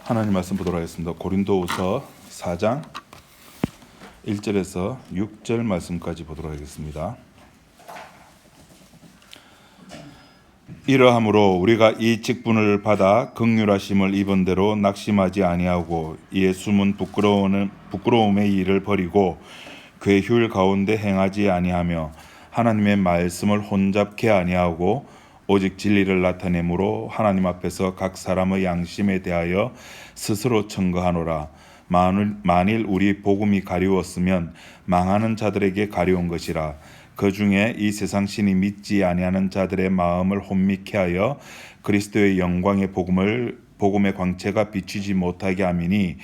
하나님 말씀 보도록 하겠습니다. 고린도후서 4장 1절에서 6절 말씀까지 보도록 하겠습니다. 이러함으로 우리가 이 직분을 받아 긍휼하심을 입은 대로 낙심하지 아니하고 이에 숨은 부끄러움의 일을 버리고 괴휴일 가운데 행하지 아니하며 하나님의 말씀을 혼잡케 아니하고 오직 진리를 나타내므로 하나님 앞에서 각 사람의 양심에 대하여 스스로 청거하노라. 만일 우리 복음이 가리웠으면 망하는 자들에게 가리운 것이라. 그 중에 이 세상 신이 믿지 아니하는 자들의 마음을 혼미케 하여 그리스도의 영광의 복음의 광채가 비추지 못하게 함이니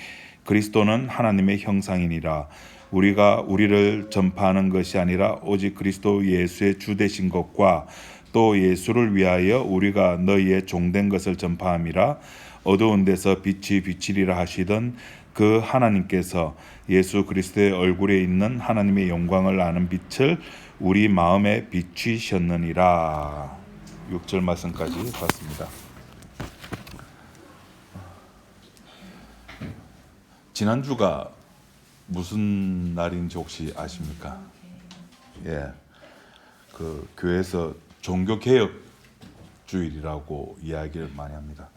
그리스도는 하나님의 형상이니라. 우리가 우리를 전파하는 것이 아니라 오직 그리스도 예수의 주 되신 것과 또 예수를 위하여 우리가 너희의 종된 것을 전파함이라. 어두운 데서 빛이 비치리라 하시던 그 하나님께서 예수 그리스도의 얼굴에 있는 하나님의 영광을 아는 빛을 우리 마음에 비추셨느니라. 6절 말씀까지 봤습니다. 지난주가 무슨 날인지 혹시 아십니까? 그 교회에서 종교개혁주일이라고 이야기를 많이 합니다.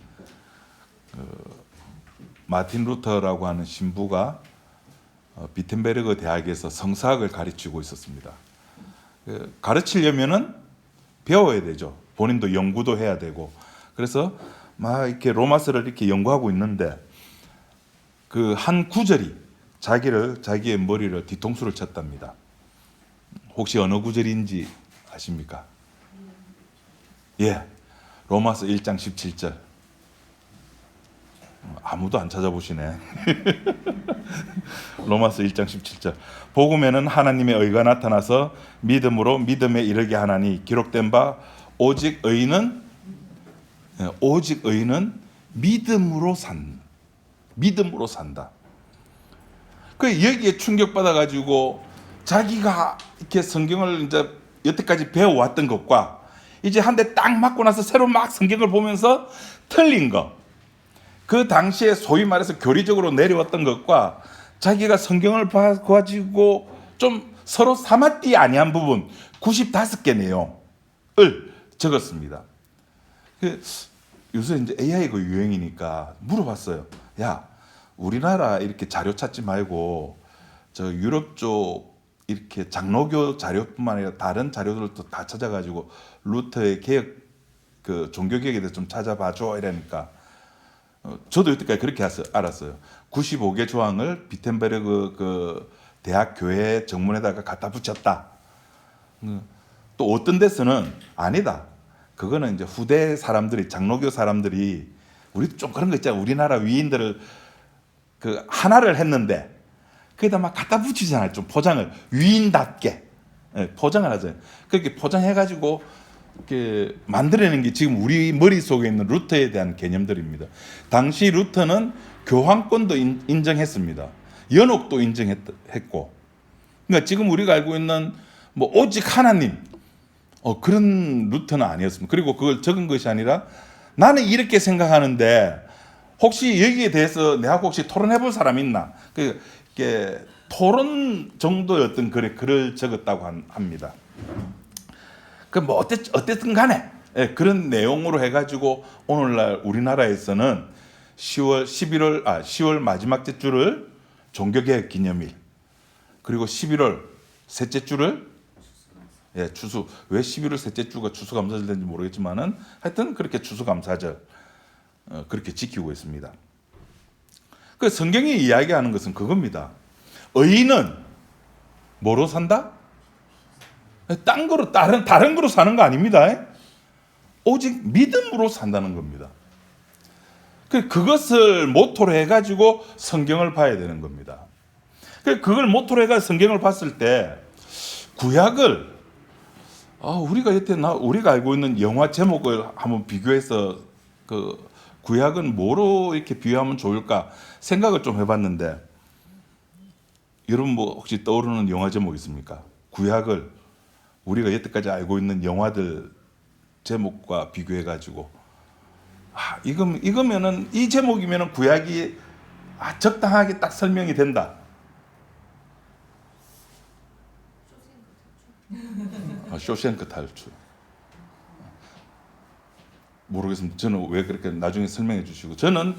마틴 루터라고 하는 신부가 비텐베르그 대학에서 성사학을 가르치고 있었습니다. 가르치려면은 배워야 되죠. 본인도 연구도 해야 되고. 그래서 막 이렇게 로마서를 이렇게 연구하고 있는데 그 한 구절이 자기의 머리를 뒤통수를 쳤답니다. 혹시 어느 구절인지 아십니까? 로마서 1장 17절. 아무도 안 찾아보시네. 로마서 1장 17절. 복음에는 하나님의 의가 나타나서 믿음으로 믿음에 이르게 하나니 기록된 바 오직 의인은 믿음으로 산다. 그 여기에 충격받아 가지고 자기가 이렇게 성경을 이제 여태까지 배워왔던 것과 이제 한 대 딱 맞고 나서 새로 막 성경을 보면서 틀린 거, 그 당시에 소위 말해서 교리적으로 내려왔던 것과 자기가 성경을 가지고 좀 서로 사맞디 아니한 부분 95개 내용을 적었습니다. 요새 이제 AI가 유행이니까 물어봤어요. 야, 우리나라 이렇게 자료 찾지 말고 저 유럽 쪽 이렇게 장로교 자료뿐만 아니라 다른 자료들도 다 찾아가지고 루터의 개혁, 그 종교개혁에 대해서 좀 찾아봐줘 이러니까 저도 여태까지 그렇게 알았어요. 95개 조항을 비텐베르그 그 대학 교회 정문에다가 갖다 붙였다. 또 어떤 데서는 아니다. 그거는 이제 후대 사람들이, 장로교 사람들이, 우리도 좀 그런 거 있잖아. 우리나라 위인들을 그 하나를 했는데 거기다 막 갖다 붙이잖아요. 좀 포장을 위인답게 포장을 하잖아요. 그렇게 포장해가지고 이렇게 만들어낸 게 지금 우리 머릿속에 있는 루터에 대한 개념들입니다. 당시 루터는 교황권도 인정했습니다. 연옥도 인정했고, 그러니까 지금 우리가 알고 있는 뭐 오직 하나님 그런 루터는 아니었습니다. 그리고 그걸 적은 것이 아니라 나는 이렇게 생각하는데 혹시 여기에 대해서 내하고 혹시 토론해 볼 사람 있나? 이게 토론 정도의 어떤 글을 적었다고 합니다. 그 뭐 어쨌든 간에 그런 내용으로 해가지고 오늘날 우리나라에서는 10월 마지막 째 주를 종교개혁 기념일, 그리고 11월 셋째 주를 추수, 왜 11월 셋째 주가 추수감사절 되는지 모르겠지만은 하여튼 그렇게 추수감사절 그렇게 지키고 있습니다. 그 성경이 이야기하는 것은 그겁니다. 의인은 뭐로 산다? 딴 거로 다른 거로 사는 거 아닙니다. 오직 믿음으로 산다는 겁니다. 그것을 모토로 해가지고 성경을 봐야 되는 겁니다. 그걸 모토로 해가지고 성경을 봤을 때 구약을 우리가 알고 있는 영화 제목을 한번 비교해서 그 구약은 뭐로 이렇게 비유하면 좋을까 생각을 좀 해봤는데, 여러분 뭐 혹시 떠오르는 영화 제목 있습니까? 구약을 우리가 여태까지 알고 있는 영화들 제목과 비교해가지고 이거면은 이 제목이면은 구약이 적당하게 딱 설명이 된다. 쇼생크 탈출. 모르겠습니다. 저는 왜 그렇게 나중에 설명해 주시고, 저는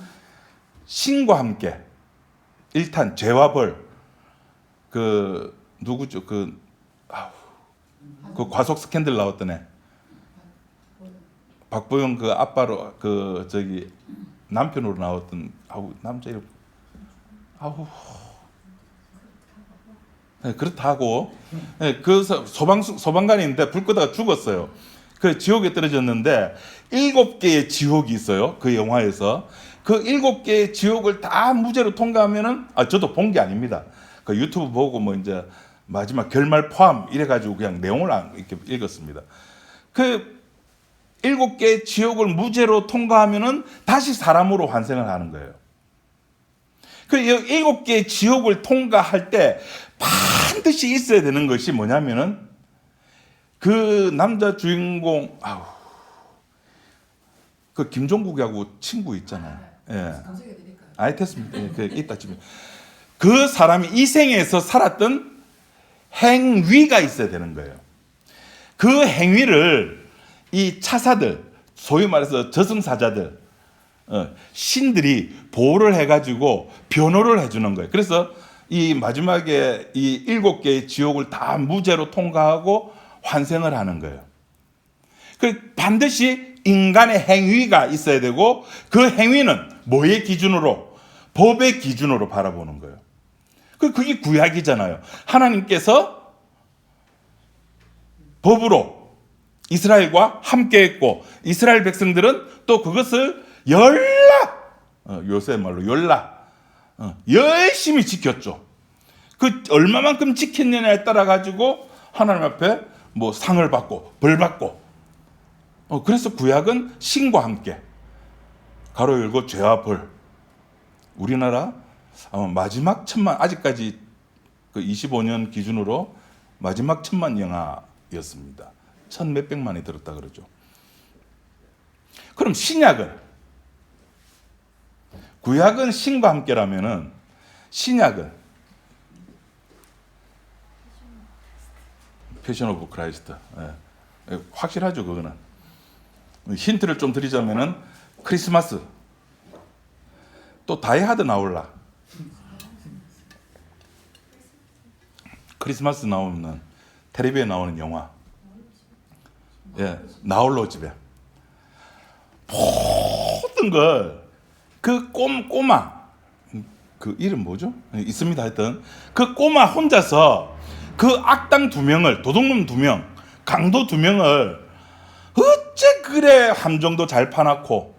신과 함께 일단 죄와 벌, 그 누구죠? 그 과속 스캔들 나왔던 애, 박보영 그 아빠로 그 저기 남편으로 나왔던 남자 이름 네, 그렇다고. 네, 그 소방관인데 불 끄다가 죽었어요. 그 지옥에 떨어졌는데 7개의 지옥이 있어요. 그 영화에서 그 7개의 지옥을 다 무죄로 통과하면은 저도 본 게 아닙니다. 그 유튜브 보고 뭐 이제 마지막 결말 포함 이래가지고 그냥 내용을 이렇게 읽었습니다. 그 7개의 지옥을 무죄로 통과하면은 다시 사람으로 환생을 하는 거예요. 그 7개의 지옥을 통과할 때 반드시 있어야 되는 것이 뭐냐면은 그 남자 주인공 그 김종국하고 친구 있잖아요. 예. 됐습니다. 예, 그 이따 집에 그 사람이 이 생에서 살았던 행위가 있어야 되는 거예요. 그 행위를 이 차사들, 소위 말해서 저승사자들, 신들이 보호를 해가지고 변호를 해주는 거예요. 그래서 이 마지막에 이 7개의 지옥을 다 무죄로 통과하고 환생을 하는 거예요. 그 반드시 인간의 행위가 있어야 되고, 그 행위는 뭐의 기준으로? 법의 기준으로 바라보는 거예요. 그게 구약이잖아요. 하나님께서 법으로 이스라엘과 함께했고, 이스라엘 백성들은 또 그것을 요새 말로 열심히 지켰죠. 그 얼마만큼 지켰느냐에 따라 가지고 하나님 앞에 뭐 상을 받고 벌 받고. 그래서 구약은 신과 함께 가로 열고 죄와 벌. 우리나라 마지막 1000만, 아직까지 그 25년 기준으로 마지막 1000만 영화였습니다. 1000몇백만이 들었다 그러죠. 그럼 신약은, 구약은 신과 함께라면은 신약은 패션 오브 크라이스트. 확실하죠, 그거는. 힌트를 좀 드리자면은 크리스마스, 또 다이하드 나올라. 크리스마스 나오는 텔레비에 나오는 영화. 나홀로 집에. 모든 걸 그 꼬마, 그 이름 뭐죠? 있습니다. 하여튼 그 꼬마 혼자서 그 악당 2명을, 도둑놈 2명, 강도 2명을 어째 그래 함정도 잘 파놨고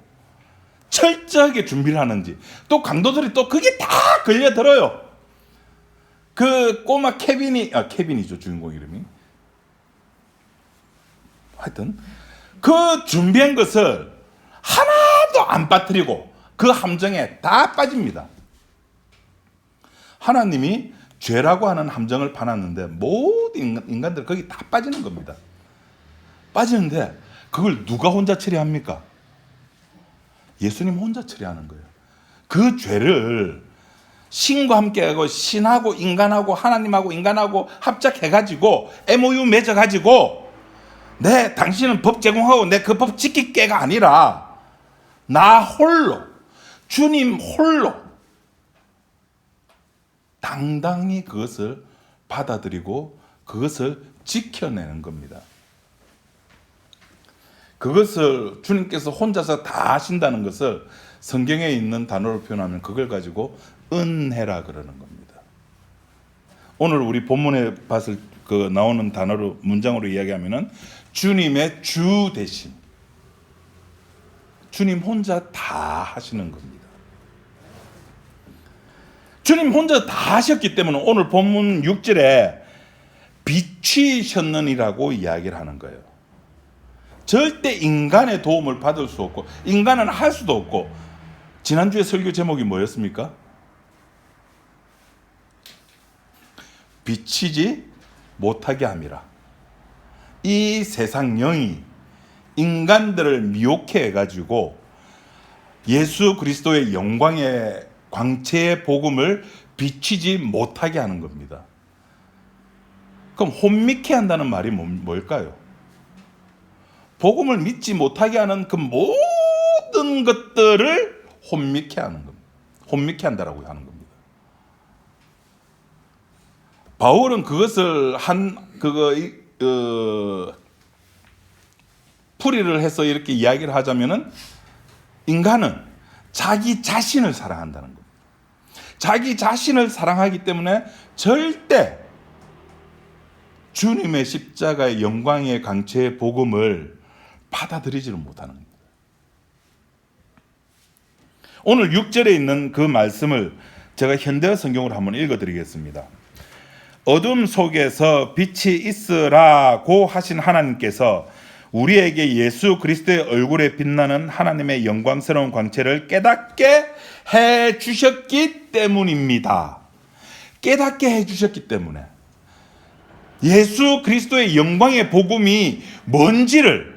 철저하게 준비를 하는지. 또 강도들이 또 그게 다 걸려들어요. 그 꼬마 케빈이죠, 주인공 이름이. 하여튼 그 준비한 것을 하나도 안 빠뜨리고 그 함정에 다 빠집니다. 하나님이 죄라고 하는 함정을 파놨는데 모든 인간들 거기 다 빠지는 겁니다. 빠지는데 그걸 누가 혼자 처리합니까? 예수님 혼자 처리하는 거예요. 그 죄를 신과 함께하고 신하고 인간하고 하나님하고 인간하고 합작해가지고 MOU 맺어가지고 당신은 법 제공하고 내 그 법 지킬게가 아니라 나 홀로, 주님 홀로 당당히 그것을 받아들이고 그것을 지켜내는 겁니다. 그것을 주님께서 혼자서 다 하신다는 것을 성경에 있는 단어로 표현하면 그걸 가지고 은혜라 그러는 겁니다. 오늘 우리 본문에 봤을 그 나오는 단어로, 문장으로 이야기하면은 주님의 주 대신, 주님 혼자 다 하시는 겁니다. 주님 혼자 다 하셨기 때문에 오늘 본문 6절에 비추셨느니라고 이야기를 하는 거예요. 절대 인간의 도움을 받을 수 없고 인간은 할 수도 없고. 지난주에 설교 제목이 뭐였습니까? 비치지 못하게 함이라. 이 세상 영이 인간들을 미혹해 가지고 예수 그리스도의 영광의 광채의 복음을 비치지 못하게 하는 겁니다. 그럼 혼미케 한다는 말이 뭘까요? 복음을 믿지 못하게 하는 그 모든 것들을 혼미케 하는 겁니다. 혼미케 한다라고 하는 겁니다. 바울은 그것을 풀이를 해서 이렇게 이야기를 하자면은 인간은 자기 자신을 사랑한다는 겁니다. 자기 자신을 사랑하기 때문에 절대 주님의 십자가의 영광의 강체의 복음을 받아들이지를 못하는 겁니다. 오늘 6절에 있는 그 말씀을 제가 현대어 성경으로 한번 읽어드리겠습니다. 어둠 속에서 빛이 있으라고 하신 하나님께서 우리에게 예수 그리스도의 얼굴에 빛나는 하나님의 영광스러운 광채를 깨닫게 해 주셨기 때문입니다. 깨닫게 해 주셨기 때문에 예수 그리스도의 영광의 복음이 뭔지를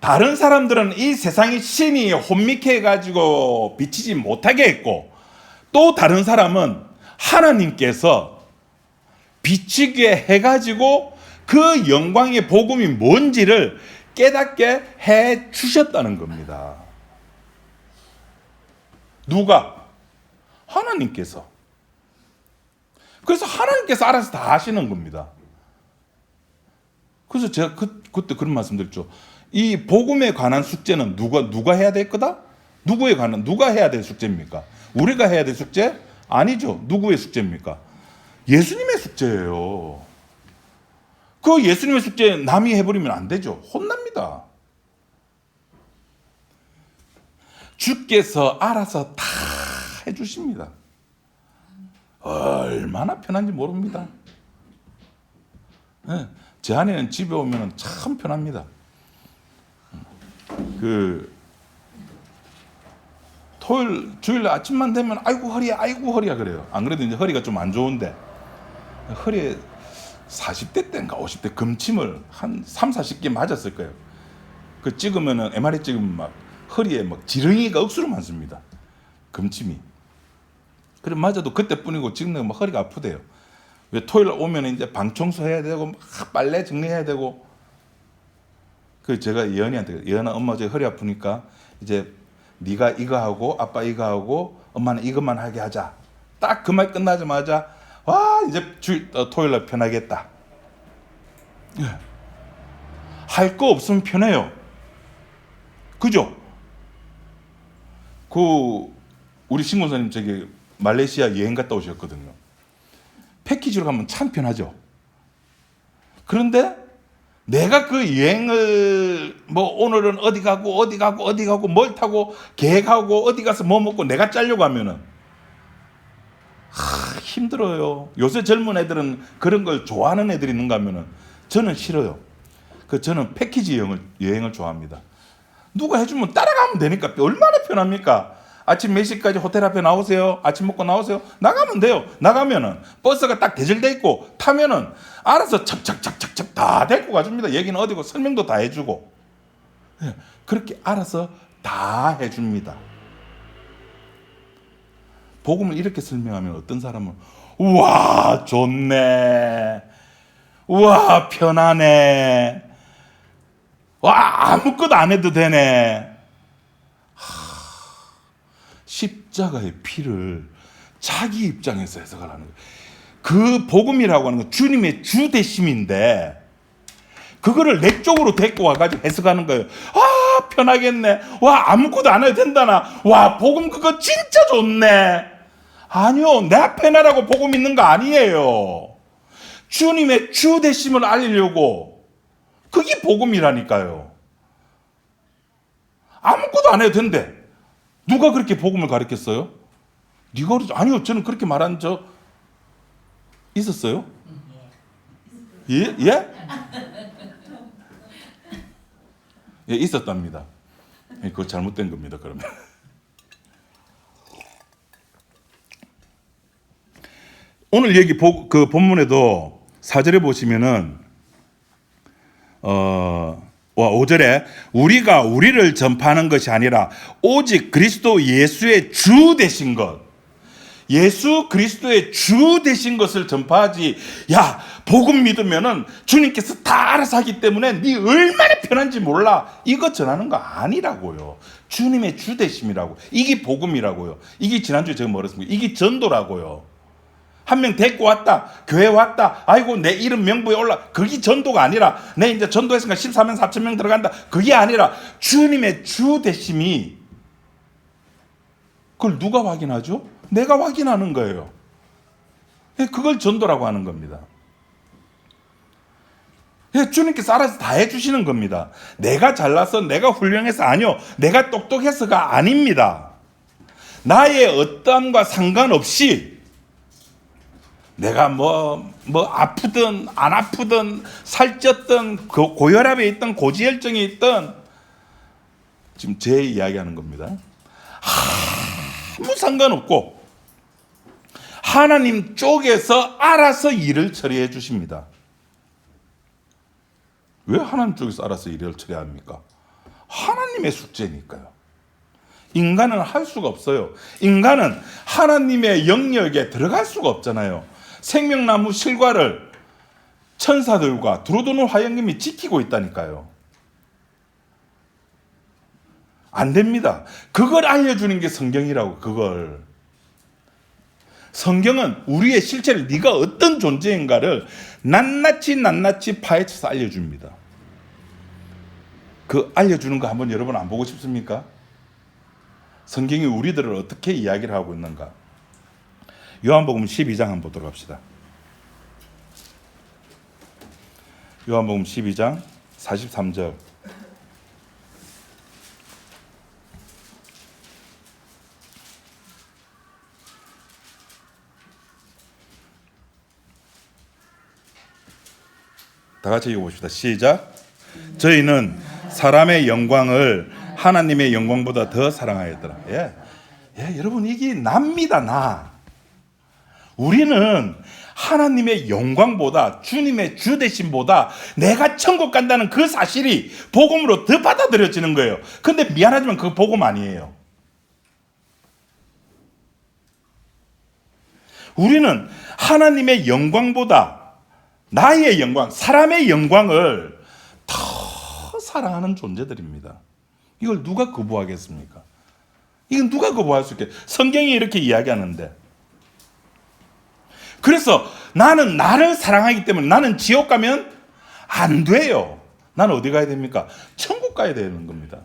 다른 사람들은 이 세상의 신이 혼미케 해가지고 비치지 못하게 했고, 또 다른 사람은 하나님께서 비치게 해가지고 그 영광의 복음이 뭔지를 깨닫게 해 주셨다는 겁니다. 누가? 하나님께서. 그래서 하나님께서 알아서 다 하시는 겁니다. 그래서 제가 그때 그런 말씀 드렸죠. 이 복음에 관한 숙제는 누가 해야 될 거다? 누가 해야 될 숙제입니까? 우리가 해야 될 숙제? 아니죠. 누구의 숙제입니까? 예수님의 숙제예요. 그 예수님의 숙제 남이 해버리면 안 되죠. 혼납니다. 주께서 알아서 다 해주십니다. 얼마나 편한지 모릅니다. 네, 제 아내는 집에 오면 참 편합니다. 토요일, 주일 아침만 되면 아이고 허리야 그래요. 안 그래도 이제 허리가 좀 안 좋은데 허리에 40대 때인가 50대 금침을 한 3, 40개 맞았을 거예요. 그 찍으면은 MRI 찍으면 막 허리에 막 지렁이가 억수로 많습니다. 금침이. 그래 맞아도 그때뿐이고 지금 막 허리가 아프대요. 왜 토요일 오면 이제 방 청소해야 되고 막 빨래 정리해야 되고. 그 제가 예언아 엄마 저 허리 아프니까 이제 네가 이거 하고 아빠 이거 하고 엄마는 이것만 하게 하자. 딱 그 말 끝나자마자 와 이제 토요일 날 편하겠다. 예. 할 거 없으면 편해요. 그죠? 우리 신고사님 저기 말레이시아 여행 갔다 오셨거든요. 패키지로 가면 참 편하죠. 그런데 내가 그 여행을 오늘은 어디 가고 뭘 타고 계획하고 어디 가서 뭐 먹고 내가 짜려고 하면은 힘들어요. 요새 젊은 애들은 그런 걸 좋아하는 애들이 있는가 하면은 저는 싫어요. 저는 패키지 여행을 좋아합니다. 누가 해주면 따라가면 되니까 얼마나 편합니까? 아침 몇 시까지 호텔 앞에 나오세요. 아침 먹고 나오세요. 나가면 돼요. 나가면은 버스가 딱 대절돼 있고 타면은 알아서 착착착착착 다 데리고 가줍니다. 여기는 어디고 설명도 다 해주고. 그렇게 알아서 다 해줍니다. 복음을 이렇게 설명하면 어떤 사람은 우와 좋네. 우와 편하네. 와 아무것도 안 해도 되네. 십자가의 피를 자기 입장에서 해석을 하는 거예요. 그 복음이라고 하는 건 주님의 주 되심인데 그거를 내 쪽으로 데리고 와가지고 해석하는 거예요. 아 편하겠네. 와 아무것도 안 해도 된다나. 와 복음 그거 진짜 좋네. 아니요 내 앞에 나라고 복음 있는 거 아니에요. 주님의 주 되심을 알리려고. 그게 복음이라니까요. 아무것도 안 해도 된대. 누가 그렇게 복음을 가르쳤어요? 네가 그러죠. 아니요 저는 그렇게 말한 적 있었어요? 예? 예? 예 있었답니다. 그거 잘못된 겁니다. 그러면 오늘 여기 그 본문에도 4절에 보시면은 5절에 우리가 우리를 전파하는 것이 아니라 오직 그리스도 예수의 주 되신 것, 예수 그리스도의 주 되신 것을 전파하지. 야, 복음 믿으면은 주님께서 다 알아서 하기 때문에 네 얼마나 편한지 몰라, 이거 전하는 거 아니라고요. 주님의 주 되심이라고. 이게 복음이라고요. 이게 지난주에 제가 뭐랬습니까? 이게 전도라고요. 한 명 데리고 왔다, 교회 왔다, 아이고 내 이름 명부에 올라, 그게 전도가 아니라, 내 이제 전도했으니까 14만 4천 명 들어간다, 그게 아니라 주님의 주 되심이, 그걸 누가 확인하죠? 내가 확인하는 거예요. 그걸 전도라고 하는 겁니다. 주님께서 알아서 다 해주시는 겁니다. 내가 잘나서, 내가 훌륭해서, 아니요, 내가 똑똑해서가 아닙니다. 나의 어떠함과 상관없이 내가 뭐 아프든 안 아프든 살쪘든 고혈압에 있든 고지혈증에 있든, 지금 제 이야기하는 겁니다. 아무 상관없고 하나님 쪽에서 알아서 일을 처리해 주십니다. 왜 하나님 쪽에서 알아서 일을 처리합니까? 하나님의 숙제니까요. 인간은 할 수가 없어요. 인간은 하나님의 영역에 들어갈 수가 없잖아요. 생명나무 실과를 천사들과 두루두루 화영님이 지키고 있다니까요. 안 됩니다. 그걸 알려주는 게 성경이라고. 그걸, 성경은 우리의 실체를, 네가 어떤 존재인가를 낱낱이 파헤쳐서 알려줍니다. 그 알려주는 거 한번 여러분 안 보고 싶습니까? 성경이 우리들을 어떻게 이야기를 하고 있는가. 요한복음 12장 한번 보도록 합시다. 요한복음 12장 43절. 다 같이 읽어봅시다. 시작. 저희는 사람의 영광을 하나님의 영광보다 더 사랑하였더라. 여러분, 이게 납니다. 나. 우리는 하나님의 영광보다, 주님의 주대심보다 내가 천국 간다는 그 사실이 복음으로 더 받아들여지는 거예요. 근데 미안하지만 그 복음 아니에요. 우리는 하나님의 영광보다 나의 영광, 사람의 영광을 더 사랑하는 존재들입니다. 이걸 누가 거부하겠습니까? 이건 누가 거부할 수 있게? 성경이 이렇게 이야기하는데. 그래서 나는 나를 사랑하기 때문에 나는 지옥 가면 안 돼요. 나는 어디 가야 됩니까? 천국 가야 되는 겁니다.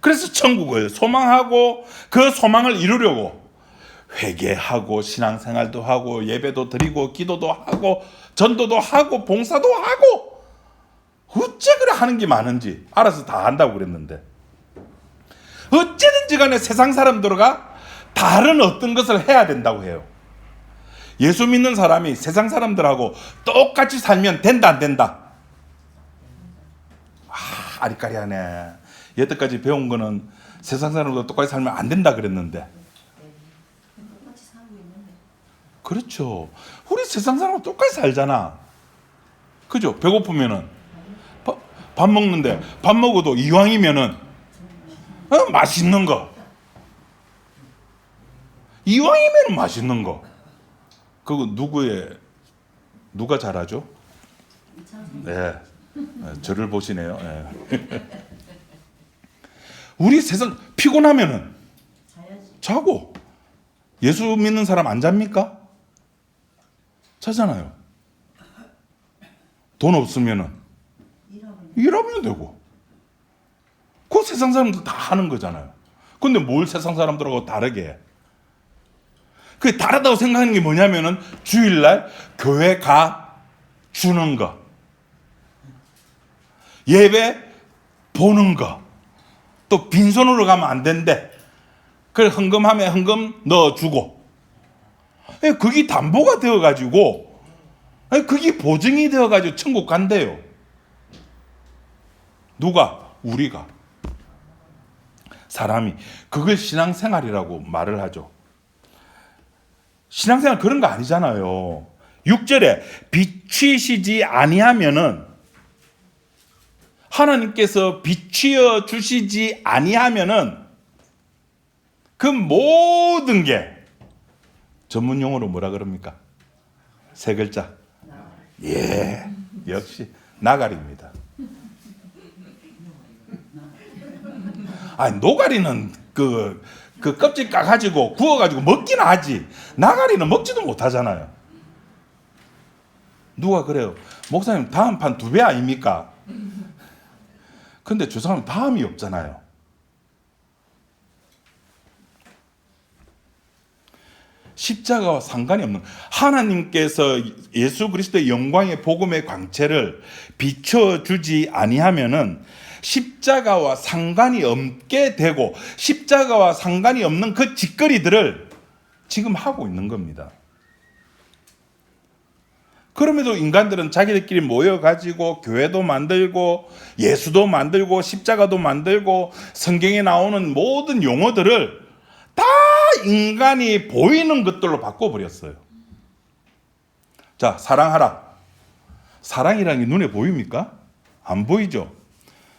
그래서 천국을 소망하고 그 소망을 이루려고 회개하고 신앙생활도 하고 예배도 드리고 기도도 하고 전도도 하고 봉사도 하고, 어째 그래 하는 게 많은지 알아서 다 한다고 그랬는데, 어째든지 간에 세상 사람들과 다른 어떤 것을 해야 된다고 해요. 예수 믿는 사람이 세상 사람들하고 똑같이 살면 된다 안 된다? 아리까리하네. 여태까지 배운 거는 세상 사람들과 똑같이 살면 안 된다 그랬는데. 그렇죠. 우리 세상 사람하고 똑같이 살잖아. 그죠? 배고프면은 밥 먹는데, 밥 먹어도 이왕이면은 맛있는 거. 이왕이면은 맛있는 거. 그거 누가 잘하죠? 네, 저를 보시네요. 네. 우리 세상 피곤하면은 자고. 예수 믿는 사람 안 잡니까? 자잖아요. 돈 없으면은 일하면 되고. 그 세상 사람들 다 하는 거잖아요. 근데 뭘 세상 사람들하고 다르게 해? 그게 다르다고 생각하는 게 뭐냐면은 주일날 교회 가 주는 거, 예배 보는 거, 또 빈손으로 가면 안 된대. 그래 헌금하면 헌금 넣어주고, 그게 담보가 되어가지고, 그게 보증이 되어가지고 천국 간대요. 누가? 우리가. 사람이. 그걸 신앙생활이라고 말을 하죠. 신앙생활 그런 거 아니잖아요. 6절에 비치시지 아니하면은 하나님께서 비추어 주시지 아니하면은 그 모든 게 전문 용어로 뭐라 그럽니까? 세 글자. 예, 역시 나가리입니다. 아니, 노가리는 그 껍질 까가지고 구워가지고 먹기는 하지, 나가리는 먹지도 못하잖아요. 누가 그래요? 목사님 다음 판 2배 아닙니까? 근데 저 사람 다음이 없잖아요. 십자가와 상관이 없는, 하나님께서 예수 그리스도의 영광의 복음의 광채를 비춰주지 아니하면은 십자가와 상관이 없게 되고 십자가와 상관이 없는 그 짓거리들을 지금 하고 있는 겁니다. 그럼에도 인간들은 자기들끼리 모여가지고 교회도 만들고 예수도 만들고 십자가도 만들고 성경에 나오는 모든 용어들을 다 인간이 보이는 것들로 바꿔버렸어요. 자, 사랑하라. 사랑이라는 게 눈에 보입니까? 안 보이죠?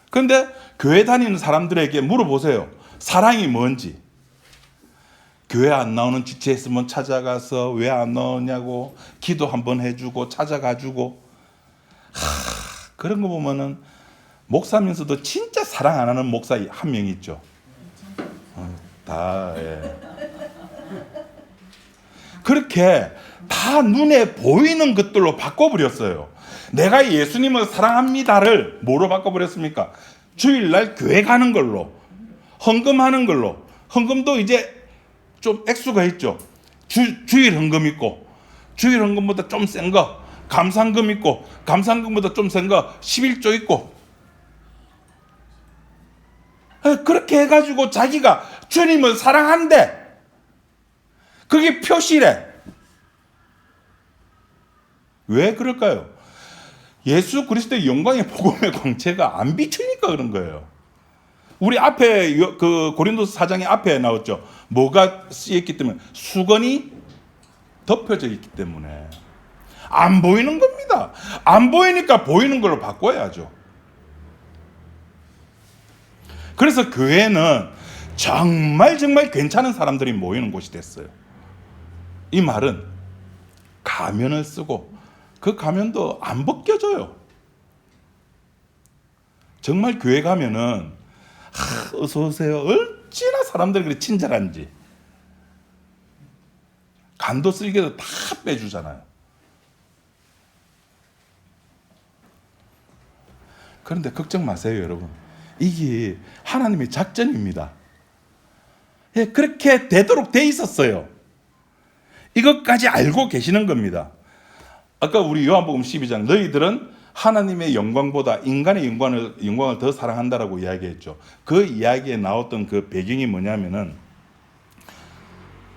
그런데 교회 다니는 사람들에게 물어보세요. 사랑이 뭔지. 교회 안 나오는 지체 있으면 찾아가서 왜 안 나오냐고 기도 한번 해주고 찾아가주고. 그런 거 보면은 목사면서도 진짜 사랑 안 하는 목사 한 명 있죠. 예. 그렇게 다 눈에 보이는 것들로 바꿔버렸어요. 내가 예수님을 사랑합니다를 뭐로 바꿔버렸습니까? 주일날 교회 가는 걸로, 헌금하는 걸로. 헌금도 이제 좀 액수가 있죠. 주일 헌금 있고, 주일 헌금보다 좀 센 거 감상금 있고, 감상금보다 좀 센 거 11조 있고. 그렇게 해가지고 자기가 주님을 사랑한대. 그게 표시래. 왜 그럴까요? 예수 그리스도의 영광의 복음의 광채가 안 비추니까 그런 거예요. 우리 앞에 그 고린도서 4장의 앞에 나왔죠. 뭐가 쓰였기 때문에? 수건이 덮여져 있기 때문에 안 보이는 겁니다. 안 보이니까 보이는 걸로 바꿔야죠. 그래서 교회는 정말 괜찮은 사람들이 모이는 곳이 됐어요. 이 말은 가면을 쓰고 그 가면도 안 벗겨져요. 정말 교회 가면은 어서 오세요. 얼마나 사람들이 그렇게 친절한지. 간도 쓸개도 다 빼주잖아요. 그런데 걱정 마세요, 여러분. 이게 하나님의 작전입니다. 예, 그렇게 되도록 돼 있었어요. 이것까지 알고 계시는 겁니다. 아까 우리 요한복음 12장 너희들은 하나님의 영광보다 인간의 영광을 더 사랑한다라고 이야기했죠. 그 이야기에 나왔던 그 배경이 뭐냐면은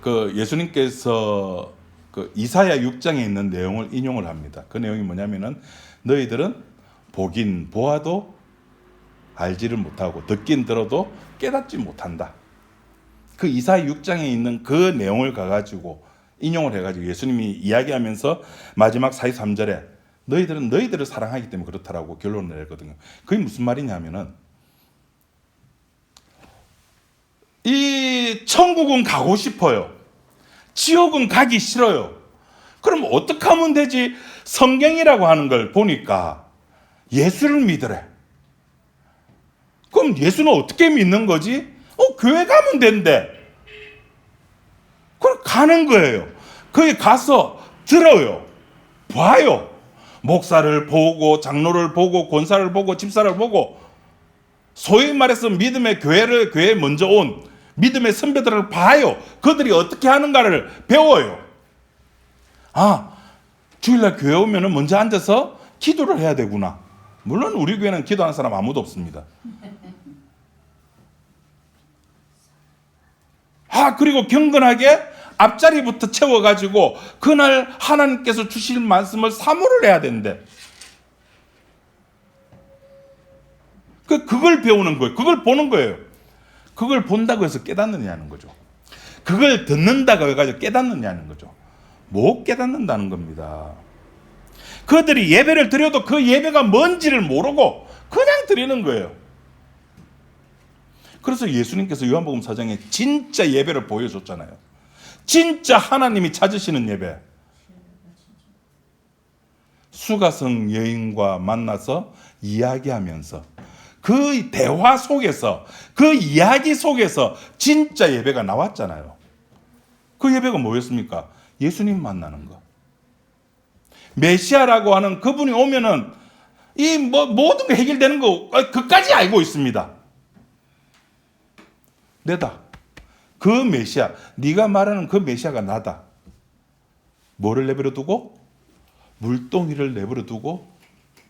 그 예수님께서 그 이사야 6장에 있는 내용을 인용을 합니다. 그 내용이 뭐냐면은 너희들은 보긴 보아도 알지를 못하고 듣긴 들어도 깨닫지 못한다. 그 이사야 6장에 있는 그 내용을 가가지고 인용을 해가지고 예수님이 이야기하면서 마지막 43절에 너희들은 너희들을 사랑하기 때문에 그렇다라고 결론을 내거든요. 그게 무슨 말이냐면은 이 천국은 가고 싶어요. 지옥은 가기 싫어요. 그럼 어떻게 하면 되지? 성경이라고 하는 걸 보니까 예수를 믿으래. 그럼 예수는 어떻게 믿는 거지? 교회 가면 된대. 그럼 가는 거예요. 거기 가서 들어요. 봐요. 목사를 보고 장로를 보고 권사를 보고 집사를 보고 소위 말해서 믿음의 교회에 먼저 온 믿음의 선배들을 봐요. 그들이 어떻게 하는가를 배워요. 주일날 교회 오면 먼저 앉아서 기도를 해야 되구나. 물론 우리 교회는 기도하는 사람 아무도 없습니다. 그리고 경건하게 앞자리부터 채워가지고 그날 하나님께서 주실 말씀을 사모를 해야 된대. 그걸 배우는 거예요. 그걸 보는 거예요. 그걸 본다고 해서 깨닫느냐는 거죠. 그걸 듣는다고 해가지고 깨닫느냐는 거죠. 못 깨닫는다는 겁니다. 그들이 예배를 드려도 그 예배가 뭔지를 모르고 그냥 드리는 거예요. 그래서 예수님께서 요한복음 4장에 진짜 예배를 보여줬잖아요. 진짜 하나님이 찾으시는 예배. 수가성 여인과 만나서 이야기하면서 그 대화 속에서, 그 이야기 속에서 진짜 예배가 나왔잖아요. 그 예배가 뭐였습니까? 예수님 만나는 거. 메시아라고 하는 그분이 오면은 이 모든 게 해결되는 거 그까지 알고 있습니다. 내다. 그 메시아, 네가 말하는 그 메시아가 나다. 뭐를 내버려 두고? 물동이를 내버려 두고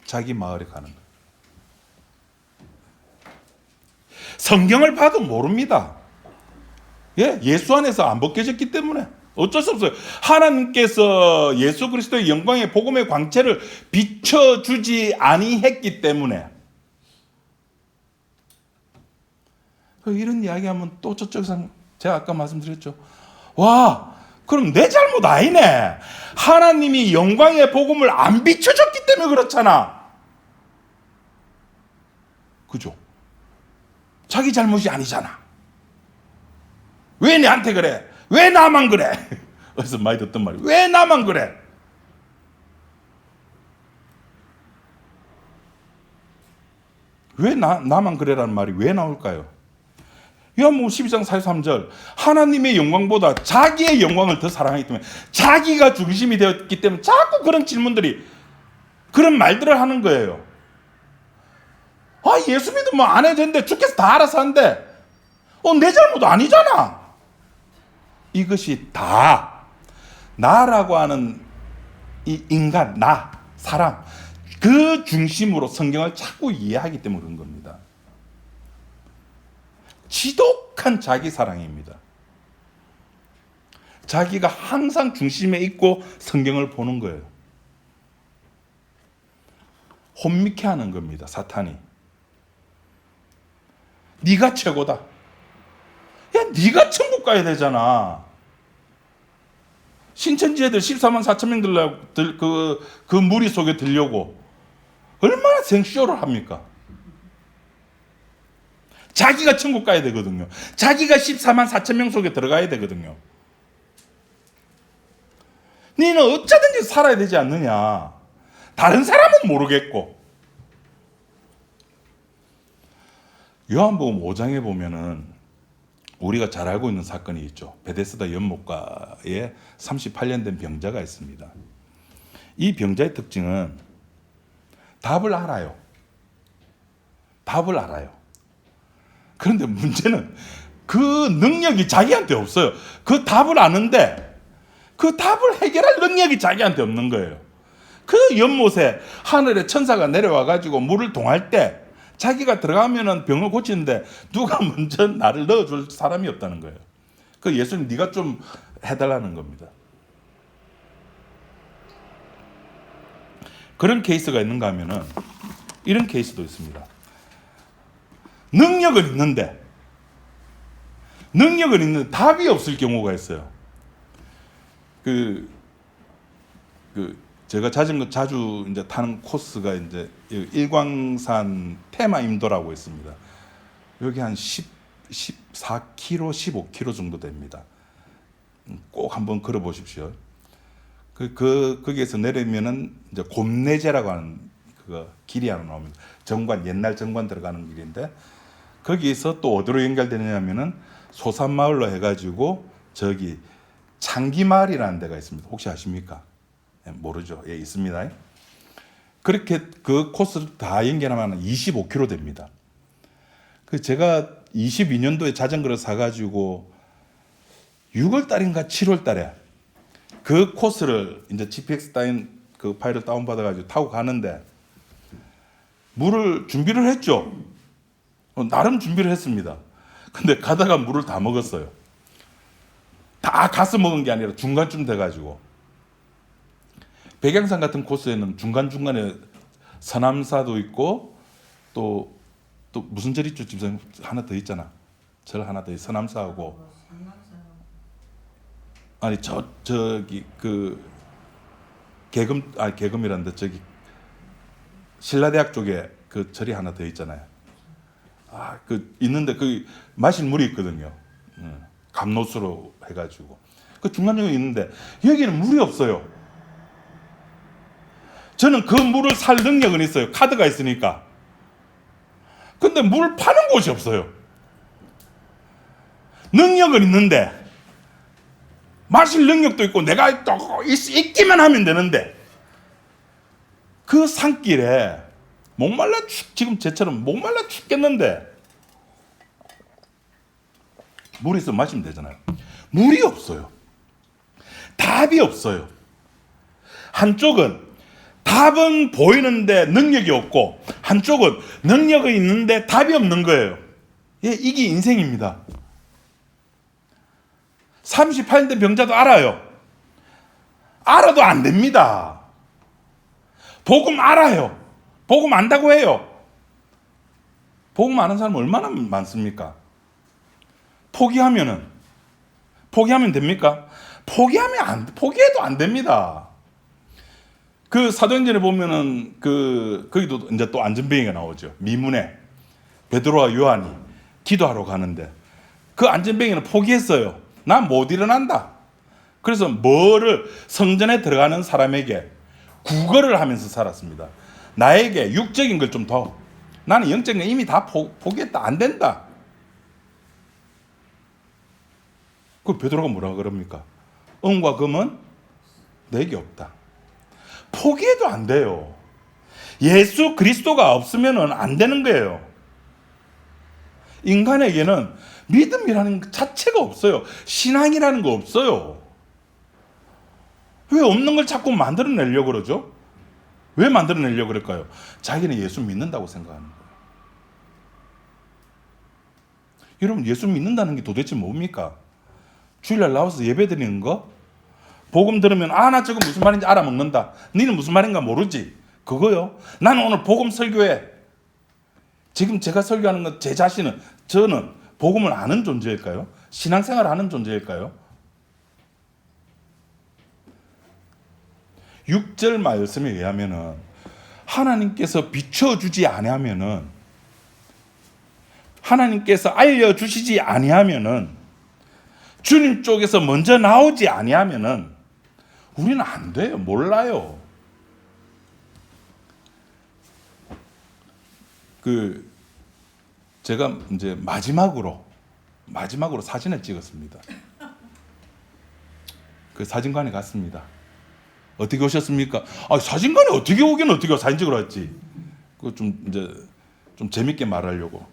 자기 마을에 가는 거예요. 성경을 봐도 모릅니다. 예, 예수 안에서 안 벗겨졌기 때문에 어쩔 수 없어요. 하나님께서 예수 그리스도의 영광의 복음의 광채를 비춰주지 아니했기 때문에. 이런 이야기하면 또 저쪽에서 제가 아까 말씀드렸죠. 와, 그럼 내 잘못 아니네. 하나님이 영광의 복음을 안 비춰줬기 때문에 그렇잖아. 그죠? 자기 잘못이 아니잖아. 왜 내한테 그래? 왜 나만 그래? 어디서 많이 듣던 말이, 왜 나만 그래? 왜 나만 그래라는 말이 왜 나올까요? 요한복음 12장 43절, 하나님의 영광보다 자기의 영광을 더 사랑하기 때문에, 자기가 중심이 되었기 때문에 자꾸 그런 질문들이, 그런 말들을 하는 거예요. 아, 예수 믿으면 안 해도 되는데 주께서 다 알아서 한대. 내 잘못 아니잖아. 이것이 다 나라고 하는 이 인간, 나, 사람, 그 중심으로 성경을 자꾸 이해하기 때문에 그런 겁니다. 지독한 자기 사랑입니다. 자기가 항상 중심에 있고 성경을 보는 거예요. 혼미케 하는 겁니다, 사탄이. 네가 최고다. 야, 네가 천국 가야 되잖아. 신천지 애들 14만 4천 명 그 무리 속에 들려고 얼마나 생쇼를 합니까? 자기가 천국 가야 되거든요. 자기가 14만 4천 명 속에 들어가야 되거든요. 너는 어쩌든지 살아야 되지 않느냐. 다른 사람은 모르겠고. 요한복음 5장에 보면은 우리가 잘 알고 있는 사건이 있죠. 베데스다 연못가에 38년 된 병자가 있습니다. 이 병자의 특징은 답을 알아요. 답을 알아요. 그런데 문제는 그 능력이 자기한테 없어요. 그 답을 아는데 그 답을 해결할 능력이 자기한테 없는 거예요. 그 연못에 하늘에 천사가 내려와 가지고 물을 동할 때 자기가 들어가면은 병을 고치는데 누가 먼저 나를 넣어줄 사람이 없다는 거예요. 그 예수님, 네가 좀 해달라는 겁니다. 그런 케이스가 있는가 하면은 이런 케이스도 있습니다. 능력은 있는데 답이 없을 경우가 있어요. 제가 자주 이제 타는 코스가 이제 일광산 테마 임도라고 있습니다. 여기 한 14km, 15km 정도 됩니다. 꼭 한번 걸어 보십시오. 거기에서 내리면은 이제 곰내제라고 하는 그 길이 하나 나옵니다. 옛날 정관 들어가는 길인데, 거기에서 또 어디로 연결되느냐면은 소산마을로 해가지고 저기 창기마을이라는 데가 있습니다. 혹시 아십니까? 모르죠. 예, 있습니다. 그렇게 그 코스를 다 연결하면 25km 됩니다. 제가 22년도에 자전거를 사가지고 6월 달인가 7월 달에 그 코스를 이제 GPX 따인 그 파일을 다운받아가지고 타고 가는데, 물을 준비를 했죠. 나름 준비를 했습니다. 근데 가다가 물을 다 먹었어요. 다 가서 먹은 게 아니라 중간쯤 돼가지고. 백양산 같은 코스에는 중간중간에 서남사도 있고 또 무슨 절 있죠? 집사님 하나 더 있잖아. 절 하나 더 있어. 서남사하고. 아니 저기 개금이란데 저기 신라대학 쪽에 그 절이 하나 더 있잖아요. 그 있는데 그 마실 물이 있거든요. 감로수로 해가지고 그 중간중간에 있는데 여기는 물이 없어요. 저는 그 물을 살 능력은 있어요. 카드가 있으니까. 근데 물 파는 곳이 없어요. 능력은 있는데 마실 능력도 있고 내가 또 있기만 하면 되는데 그 산길에 지금 제처럼 목말라 죽겠는데 물이 있으면 마시면 되잖아요. 물이 없어요. 답이 없어요. 한쪽은 답은 보이는데 능력이 없고 한쪽은 능력이 있는데 답이 없는 거예요. 이게 인생입니다. 38년 된 병자도 알아요. 알아도 안 됩니다. 복음 알아요. 복음 안다고 해요. 복음 아는 사람 얼마나 많습니까? 포기하면 됩니까? 포기해도 안 됩니다. 그 사도행전에 보면은 거기도 이제 또 안전뱅이가 나오죠. 미문에 베드로와 요한이 기도하러 가는데 그 안전뱅이는 포기했어요. 난 못 일어난다. 그래서 성전에 들어가는 사람에게 구걸을 하면서 살았습니다. 나에게 육적인 걸 좀 더. 나는 영적인 걸 이미 다 포기했다. 안 된다. 그 베드로가 뭐라 그럽니까? 은과 금은 내게 없다. 포기해도 안 돼요. 예수 그리스도가 없으면 안 되는 거예요. 인간에게는 믿음이라는 것 자체가 없어요. 신앙이라는 거 없어요. 왜 없는 걸 자꾸 만들어내려고 그러죠? 왜 만들어내려고 그럴까요? 자기는 예수 믿는다고 생각하는 거예요. 여러분, 예수 믿는다는 게 도대체 뭡니까? 주일날 나와서 예배 드리는 거? 복음 들으면 나 저거 무슨 말인지 알아먹는다. 너는 무슨 말인가 모르지. 그거요. 나는 오늘 복음 설교해. 지금 제가 설교하는 건 저는 복음을 아는 존재일까요? 신앙생활을 하는 존재일까요? 6절 말씀에 의하면은 하나님께서 비춰주지 아니하면은 하나님께서 알려주시지 아니하면은 주님 쪽에서 먼저 나오지 아니하면은 우리는 안 돼요. 몰라요. 제가 이제 마지막으로 사진을 찍었습니다. 그 사진관에 갔습니다. 어떻게 오셨습니까? 사진관에 어떻게 오긴 어떻게 사진 찍으러 왔지. 그거 좀 재밌게 말하려고.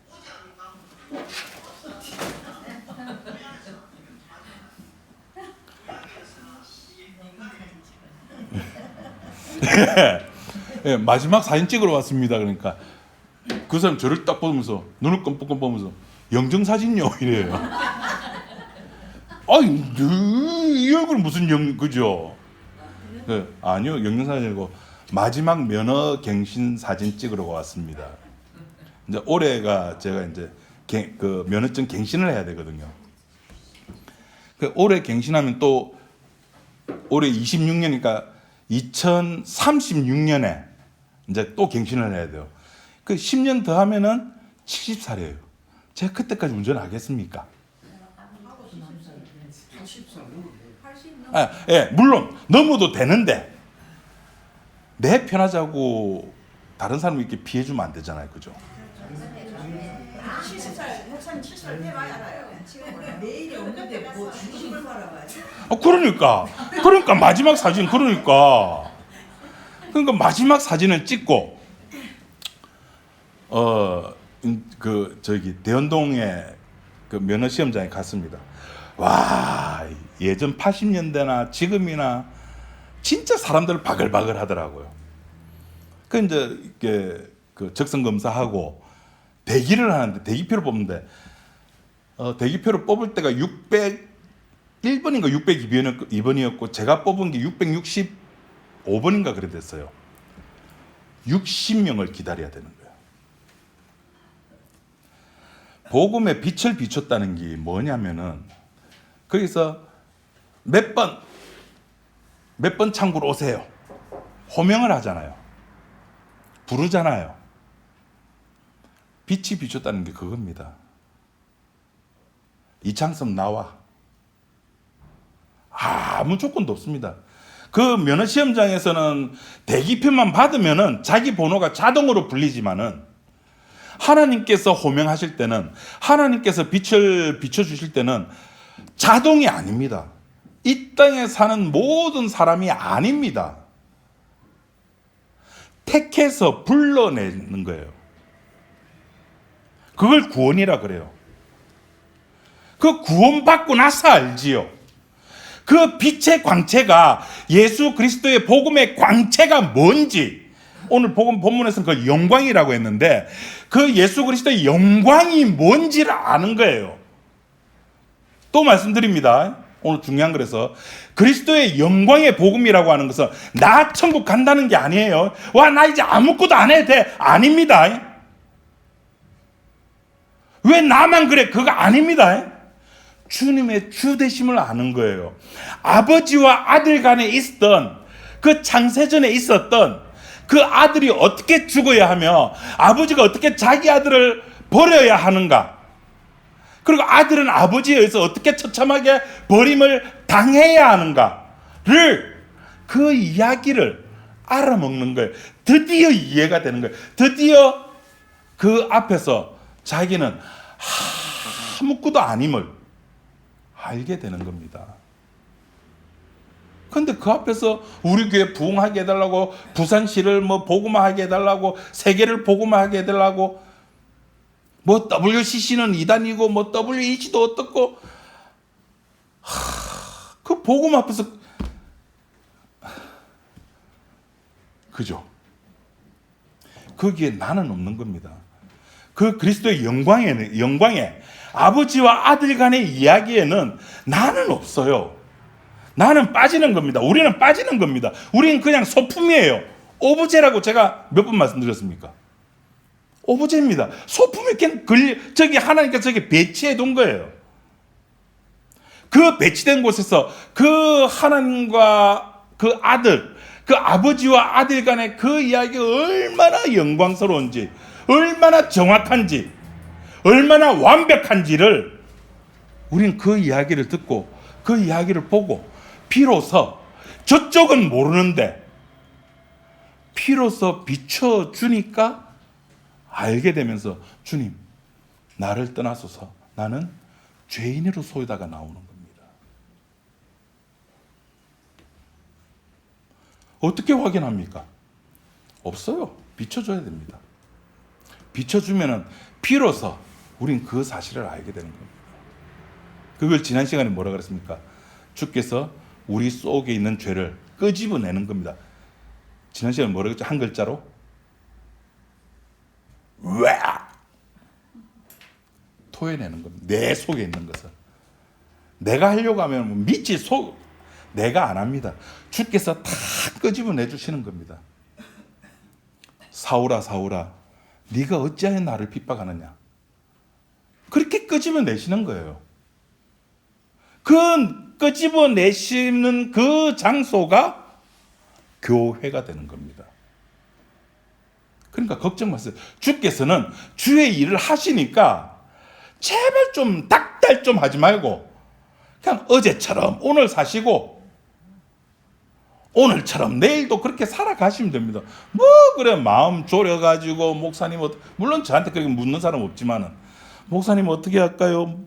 예, 마지막 사진 찍으러 왔습니다. 그러니까 그 사람 저를 딱 보면서 눈을 껌뻑껌 보면서 영정사진요 이래요. 이 얼굴 무슨 그죠? 네, 아니요, 영정사진 아니고 마지막 면허갱신 사진 찍으러 왔습니다. 이제 올해가 제가 이제 그 면허증 갱신을 해야 되거든요. 올해 갱신하면 또 올해 26년이니까 2036년에 이제 또 갱신을 해야 돼요. 그 10년 더 하면은 70살이에요. 제가 그때까지 운전하겠습니까? 예, 물론 넘어도 되는데 내 편하자고 다른 사람을 이렇게 피해주면 안 되잖아요, 그죠? 70살, 목사님 70살 해봐야 알아요. 내일이 없는데 뭐 주식을 바라봐요. 그러니까 마지막 사진 그러니까 마지막 사진을 찍고 대연동에 그 면허 시험장에 갔습니다. 와, 예전 80년대나 지금이나 진짜 사람들 바글바글 하더라고요. 이제 이렇게 적성 검사하고 대기를 하는데 대기표를 뽑는데 대기표를 뽑을 때가 601번인가 602번이었고 제가 뽑은 게 665번인가 그래 됐어요. 60명을 기다려야 되는 거예요. 복음의 빛을 비췄다는 게 뭐냐면은 거기서 몇 번 창구로 오세요. 호명을 하잖아요. 부르잖아요. 빛이 비쳤다는 게 그겁니다. 이창섭 나와. 아무 조건도 없습니다. 그 면허시험장에서는 대기표만 받으면은 자기 번호가 자동으로 불리지만은 하나님께서 호명하실 때는, 하나님께서 빛을 비춰주실 때는 자동이 아닙니다. 이 땅에 사는 모든 사람이 아닙니다. 택해서 불러내는 거예요. 그걸 구원이라 그래요. 그 구원받고 나서 알지요. 그 빛의 광채가, 예수 그리스도의 복음의 광채가 뭔지, 오늘 복음 본문에서는 그걸 영광이라고 했는데, 그 예수 그리스도의 영광이 뭔지를 아는 거예요. 또 말씀드립니다. 오늘 중요한 거라서, 그리스도의 영광의 복음이라고 하는 것은 나 천국 간다는 게 아니에요. 와, 나 이제 아무것도 안 해도 돼. 아닙니다. 왜 나만 그래? 그거 아닙니다. 주님의 주되심을 아는 거예요. 아버지와 아들 간에 있었던, 그 창세전에 있었던 그 아들이 어떻게 죽어야 하며 아버지가 어떻게 자기 아들을 버려야 하는가, 그리고 아들은 아버지에 의해서 어떻게 처참하게 버림을 당해야 하는가를, 그 이야기를 알아먹는 거예요. 드디어 이해가 되는 거예요. 드디어 그 앞에서 자기는 아무것도 아님을 알게 되는 겁니다. 근데 그 앞에서 우리 교회 부흥하게 해달라고, 부산시를 뭐 복음화하게 해달라고, 세계를 복음화하게 해달라고, 뭐 WCC는 이단이고 뭐 WEC도 어떻고, 그 복음 앞에서, 그죠? 거기에 나는 없는 겁니다. 그 그리스도의 영광에 아버지와 아들 간의 이야기에는 나는 없어요. 나는 빠지는 겁니다. 우리는 빠지는 겁니다. 우리는 그냥 소품이에요. 오브제라고 제가 몇 번 말씀드렸습니까? 오브제입니다. 소품이 그냥 저기 하나님께서 저기 배치해 둔 거예요. 그 배치된 곳에서 그 하나님과 그 아들, 그 아버지와 아들 간의 그 이야기가 얼마나 영광스러운지, 얼마나 정확한지, 얼마나 완벽한지를 우리는 그 이야기를 듣고 그 이야기를 보고, 비로소 저쪽은 모르는데 비로소 비춰주니까 알게 되면서, 주님 나를 떠나소서, 나는 죄인으로 소이다가 나오는 겁니다. 어떻게 확인합니까? 없어요. 비춰줘야 됩니다. 비춰주면은 비로소 우린 그 사실을 알게 되는 겁니다. 그걸 지난 시간에 뭐라 그랬습니까? 주께서 우리 속에 있는 죄를 끄집어내는 겁니다. 지난 시간에 뭐라 그랬죠? 한 글자로? 왜? 토해내는 겁니다. 내 속에 있는 것을. 내가 하려고 하면 미치 내가 안 합니다. 주께서 다 끄집어내 주시는 겁니다. 사울아, 사울아, 네가 어찌하여 나를 핍박하느냐. 그렇게 끄집어내시는 거예요. 그 끄집어내시는 그 장소가 교회가 되는 겁니다. 그러니까 걱정 마세요. 주께서는 주의 일을 하시니까 제발 좀 닥달 좀 하지 말고 그냥 어제처럼 오늘 사시고 오늘처럼 내일도 그렇게 살아가시면 됩니다. 뭐 그래 마음 졸여가지고 목사님 물론 저한테 그렇게 묻는 사람 없지만은, 목사님 어떻게 할까요?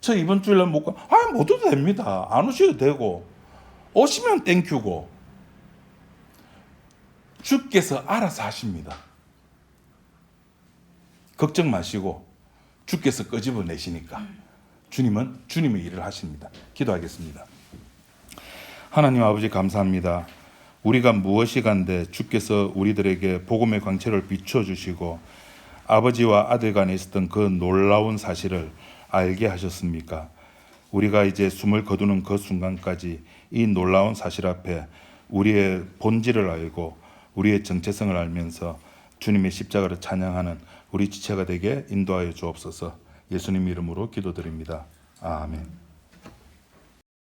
저 이번 주일날 못 가. 못 오도 됩니다. 안 오셔도 되고, 오시면 땡큐고. 주께서 알아서 하십니다. 걱정 마시고 주께서 끄집어내시니까 주님은 주님의 일을 하십니다. 기도하겠습니다. 하나님 아버지 감사합니다. 우리가 무엇이 간데 주께서 우리들에게 복음의 광채를 비춰주시고 아버지와 아들 간에 있었던 그 놀라운 사실을 알게 하셨습니까? 우리가 이제 숨을 거두는 그 순간까지 이 놀라운 사실 앞에 우리의 본질을 알고 우리의 정체성을 알면서 주님의 십자가를 찬양하는 우리 지체가 되게 인도하여 주옵소서. 예수님 이름으로 기도드립니다. 아멘.